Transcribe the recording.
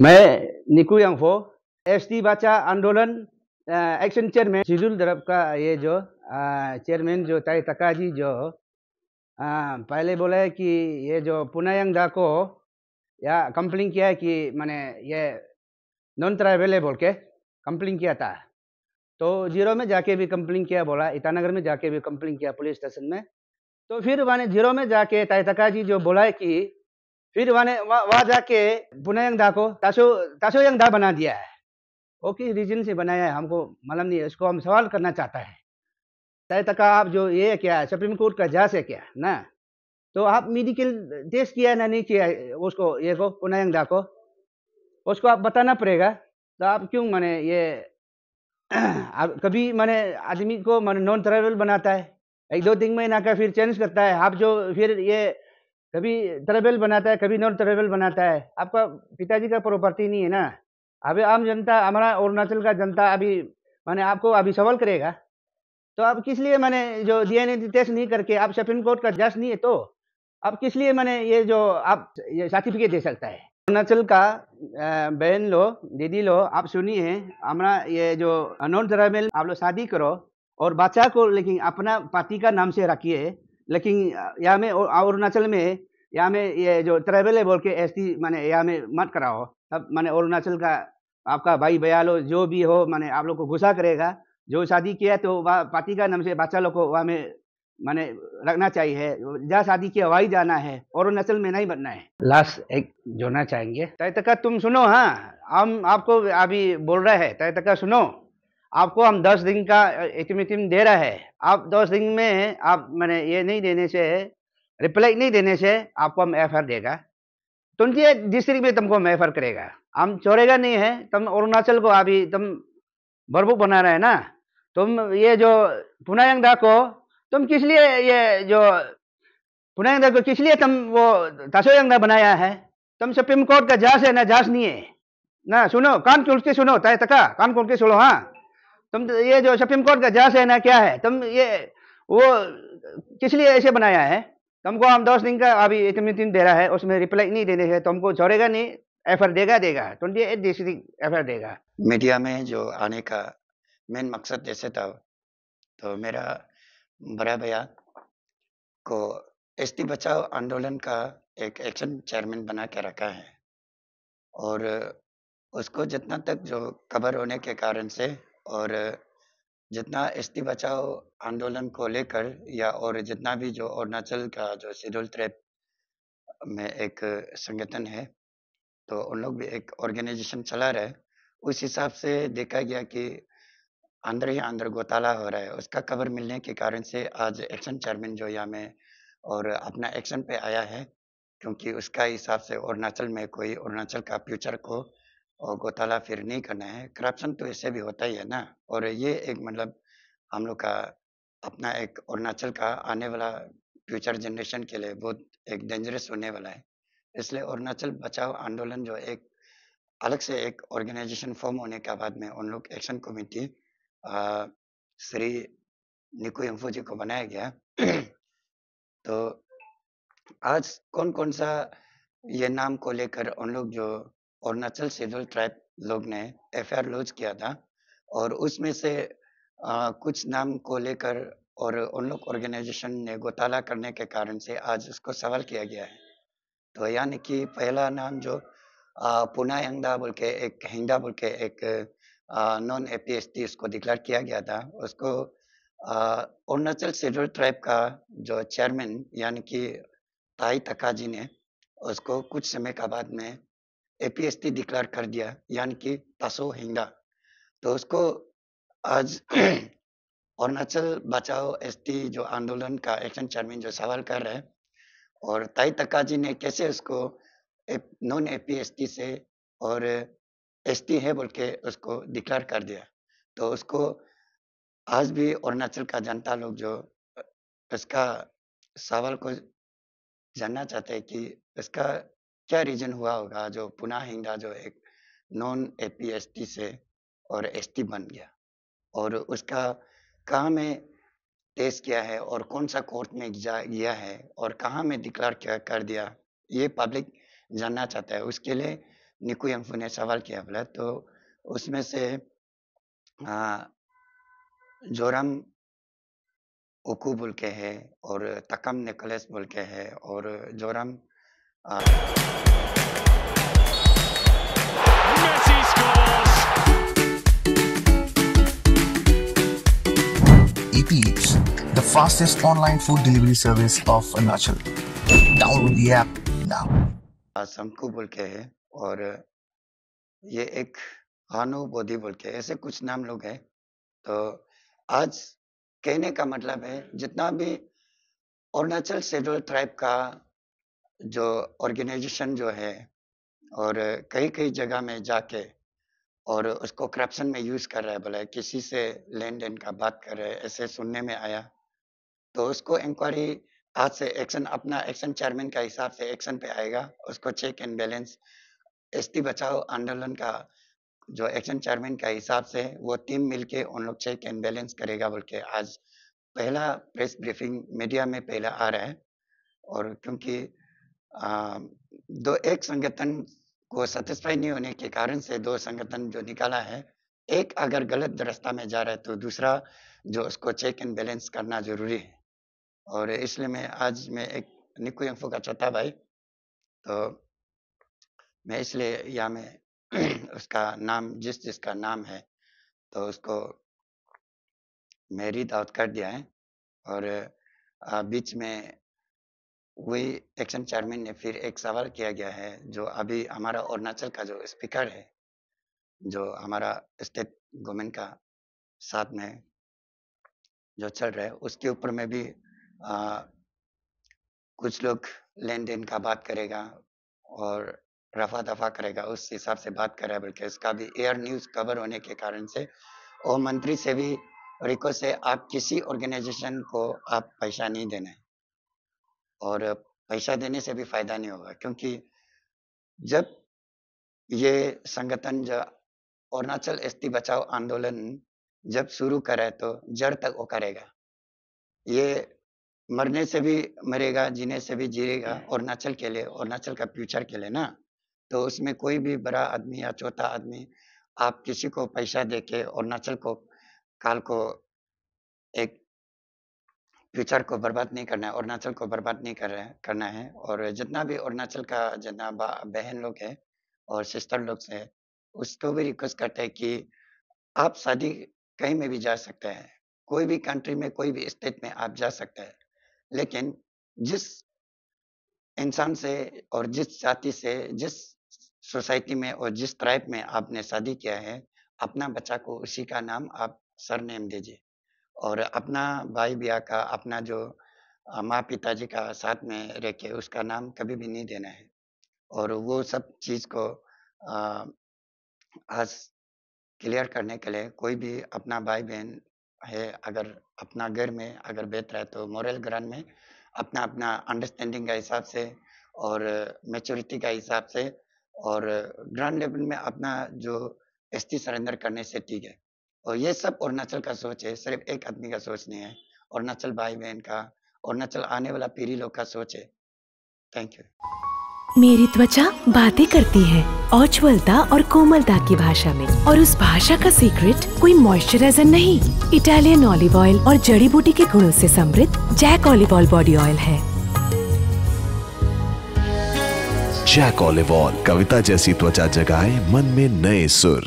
मैं निकू यांगफो एसटी बच्चा आंदोलन एक्शन चेयरमैन शिजुल तरफ का ये जो चेयरमैन जो ताई तकाजी जो पहले बोला है कि ये जो पुनायंगदा को या कंप्लेन किया है कि माने ये नॉन ट्राइबल है बोल के कंप्लेन किया था। तो जीरो में जाके भी कंप्लेन किया बोला, ईटानगर में जाके भी कंप्लेन किया पुलिस स्टेशन में। तो फिर माने जीरो में जाके ताई तकाजी जो बोला है कि फिर माने वहाँ जाके पुनायंगदा को ताशो ताशोयंगदा बना दिया है। वो किस रीजन से बनाया है हमको मालूम नहीं है, इसको हम सवाल करना चाहता है। तय तक आप जो ये क्या है सुप्रीम कोर्ट का जज है क्या ना, तो आप मेडिकल टेस्ट किया ना नहीं किया उसको ये को पुनायंगदा को, उसको आप बताना पड़ेगा। तो आप क्यों माने ये आप कभी माने आदमी को माने नॉन ट्राइबल बनाता है, एक दो दिन महीना का फिर चेंज करता है। आप जो फिर ये कभी ट्राइबल बनाता है कभी नॉन ट्राइबल बनाता है, आपका पिताजी का प्रॉपर्टी नहीं है ना। अभी आम जनता हमारा अरुणाचल का जनता अभी माने आपको अभी सवाल करेगा। तो आप किस लिए माने जो डीएनए टेस्ट नहीं करके आप सुप्रीम कोर्ट का जज नहीं है, तो आप किस लिए माने ये जो आप ये सर्टिफिकेट दे सकता है। अरुणाचल का बहन लो दीदी लो आप सुनिए, हमारा ये जो नॉन ट्राइबल आप लोग शादी करो और बच्चा को लेकिन अपना पार्टी का नाम से रखिए, लेकिन यहाँ में अरुणाचल में यहाँ में ये जो ट्राइबल है बोल के एसटी माने यहाँ में मत कराओ। तब माने अरुणाचल का आपका भाई बयाल हो जो भी हो माने आप लोग को गुस्सा करेगा। जो शादी किया तो वहाँ पार्टी का नाम से बच्चा लोग को वहाँ में माने रखना चाहिए, जहाँ शादी किया वही जाना है, अरुणाचल में नहीं बनना है। लास्ट एक जोड़ना चाहेंगे, तय तक तुम सुनो। हाँ, हम आपको अभी बोल रहे हैं, तय तक सुनो। आपको हम 10 दिन का अल्टीमेटम दे रहा है। आप 10 दिन में आप मैंने ये नहीं देने से, रिप्लाई नहीं देने से आपको हम एफआईआर देगा। तुम ये डिस्ट्रिक्ट में तुमको हम एफआईआर करेगा, हम छोड़ेगा नहीं है। तुम अरुणाचल को अभी तुम बरबुक बना रहे हैं ना। तुम ये जो पुनायंगदा को तुम किस लिए ये जो पुनायंगदा को किस लिए तुम वो ताशोयंगदा बनाया है। तुम सुप्रीम कोर्ट का जज है ना, जज नहीं है ना। सुनो, कान खोल के सुनो, तय तका कान खोल के सुनो। हाँ, तुम ये जो सुप्रीम कोर्ट का जज है ना, क्या है तुम ये वो किस लिए ऐसे बनाया है। तुमको हम 10 दिन का अभी इतने दे रहा है, उसमें रिप्लाई नहीं देने से तुमको छोड़ेगा नहीं, एफआईआर देगा 28 डिस्ट्रिक्ट एफआईआर देगा। मीडिया में जो आने का मेन मकसद ऐसे था, तो मेरा बड़ा भैया को एसटी बचाओ आंदोलन का एक एक्शन चेयरमैन बना के रखा है, और उसको जितना तक जो खबर होने के कारण से और जितना एसटी बचाओ आंदोलन को लेकर या और जितना भी जो अरुणाचल का जो शेड्यूल ट्राइब में एक संगठन है, तो उन लोग भी एक ऑर्गेनाइजेशन चला रहे हैं। उस हिसाब से देखा गया कि अंदर ही अंदर घोटाला हो रहा है। उसका खबर मिलने के कारण से आज एक्शन चेयरमैन जो यहाँ में और अपना एक्शन पे आया है, क्योंकि उसका हिसाब से अरुणाचल में कोई अरुणाचल का फ्यूचर को और घोटाला फिर नहीं करना है। करप्शन तो ऐसे भी होता ही है ना, और ये एक मतलब हम लोग का अपना एक अरुणाचल का आने वाला फ्यूचर जनरेशन के लिए बहुत एक डेंजरस होने वाला है। इसलिए अरुणाचल बचाओ आंदोलन जो एक अलग से एक ऑर्गेनाइजेशन फॉर्म होने के बाद में उन लोग एक्शन कमेटी श्री निको यंफो जी को बनाया गया। तो आज कौन-कौन सा ये नाम को लेकर उन लोग जो अरुणाचल शेड्यूल ट्राइब लोग ने एफआईआर लॉन्च किया था, और उसमें से कुछ नाम को लेकर और उन लोग ऑर्गेनाइजेशन ने घोटाला करने के कारण से आज उसको सवाल किया गया है। तो यानी कि पहला नाम जो पुनायंगदा बोल के एक हिंगदा बोल के एक नॉन एपीएसटी उसको डिक्लेयर किया गया था। उसको अरुणाचल शेड्यूल ट्राइब का जो चेयरमैन यानी कि ताई तकाजी ने उसको कुछ समय का बाद में एपीएसटी डिक्लेयर कर दिया, यानी कि तासो हिंगदा। तो उसको आज अरुणाचल बचाओ एसटी जो आंदोलन का एक्शन चेयरमैन जो सवाल कर रहे हैं, और ताई तकाजी ने कैसे उसको नॉन एपीएसटी से और एसटी है बोल के उसको डिक्लेयर कर दिया। तो उसको आज भी अरुणाचल का जनता लोग जो इसका सवाल को जानना चाहते हैं कि इसका क्या रीजन हुआ होगा जो पुनः हिंदा जो एक नॉन एपीएसटी से और एसटी बन गया, और उसका कहाँ में टेस्ट किया है और कौन सा कोर्ट में गया है और कहाँ में डिक्लेयर किया कर दिया, ये पब्लिक जानना चाहता है। उसके लिए निकू यंगफू ने सवाल किया बोला, तो उसमें से जोरम ओकू बोल के है और तकम निकोलस बोल के है और Joram Messi scores! Eat Eats, the fastest online food delivery service of Arunachal. Download the app now. Sanku बोल के है और ये एक हानु बोधी बोल के ऐसे कुछ नाम लोग हैं। तो आज कहने का मतलब है जितना भी अरुणाचल शेड्यूल ट्राइब का जो ऑर्गेनाइजेशन जो है और कई कई जगह में जाके और उसको करप्शन में यूज कर रहा है, बोला किसी से लेन देन का बात कर रहे हैं, ऐसे सुनने में आया। तो उसको इंक्वायरी आज से एक्शन, अपना एक्शन चेयरमैन का हिसाब से एक्शन पे आएगा। उसको चेक एंड बैलेंस एसटी बचाओ आंदोलन का जो एक्शन चेयरमैन का हिसाब से वो टीम मिलके उन लोग चेक एंड बैलेंस करेगा बोल के आज पहला प्रेस ब्रीफिंग मीडिया में पहला आ रहा है। और क्योंकि एक संगठन को सेटिस्फाई नहीं होने के कारण से दो संगठन जो निकाला है, एक अगर गलत रास्ता में जा रहा है तो दूसरा जो उसको चेक एंड बैलेंस करना जरूरी है। और इसलिए मैं एक निकू यंगफू का चौथा भाई, तो मैं इसलिए यहाँ में उसका नाम जिसका नाम है तो उसको मैं रीड आउट कर दिया है। और बीच में वही एक्शन चेयरमैन ने फिर एक सवाल किया गया है जो अभी हमारा अरुणाचल का जो स्पीकर है, जो हमारा स्टेट गवर्नमेंट का साथ में जो चल रहा है, उसके ऊपर में भी कुछ लोग लेन देन का बात करेगा और रफा दफा करेगा, उस हिसाब से बात कर रहा है। बल्कि इसका भी एयर न्यूज कवर होने के कारण से और मंत्री से भी रिक्वेस्ट है, आप किसी ऑर्गेनाइजेशन को आप पैसा नहीं देना है और पैसा देने से भी फायदा नहीं होगा। क्योंकि जब ये संगठन जो अरुणाचल एसटी बचाओ आंदोलन जब शुरू करे तो जड़ तक वो करेगा। ये मरने से भी मरेगा, जीने से भी जिएगा अरुणाचल के लिए, अरुणाचल का फ्यूचर के लिए ना। तो उसमें कोई भी बड़ा आदमी या छोटा आदमी आप किसी को पैसा देके अरुणाचल को काल को एक फ्यूचर को बर्बाद नहीं करना है, अरुणाचल को बर्बाद नहीं करना है। और जितना भी अरुणाचल का जितना बहन लोग है और सिस्टर लोग से उसको भी रिक्वेस्ट करते हैं कि आप शादी कहीं में भी जा सकते हैं, कोई भी कंट्री में कोई भी स्टेट में आप जा सकते हैं, लेकिन जिस इंसान से और जिस जाति से जिस सोसाइटी में और जिस ट्राइब में आपने शादी किया है, अपना बच्चा को उसी का नाम आप सरनेम दीजिए और अपना भाई ब्याह का अपना जो माँ पिताजी का साथ में रह के उसका नाम कभी भी नहीं देना है। और वो सब चीज को आज क्लियर करने के लिए कोई भी अपना भाई बहन है अगर अपना घर में अगर बेहतर है तो मोरल ग्राउंड में अपना अपना अंडरस्टैंडिंग का हिसाब से और मैच्योरिटी का हिसाब से और ग्राउंड लेवल में अपना जो एसटी सरेंडर करने से ठीक है। और ये सब अरुणाचल का सोच है, सिर्फ एक आदमी का सोच नहीं है, अरुणाचल भाई बहन का, अरुणाचल आने वाला पीढ़ी लोग का सोच है। Thank you. मेरी त्वचा बातें करती है उज्ज्वलता और कोमलता की भाषा में, और उस भाषा का सीक्रेट कोई मॉइस्चराइजर नहीं, इटालियन ऑलिव ऑयल और जड़ी बूटी के गुणों से समृद्ध Jack olive oil body oil है। जैक ऑलिव ऑयल कविता जैसी त्वचा जगाए मन में नए सुर।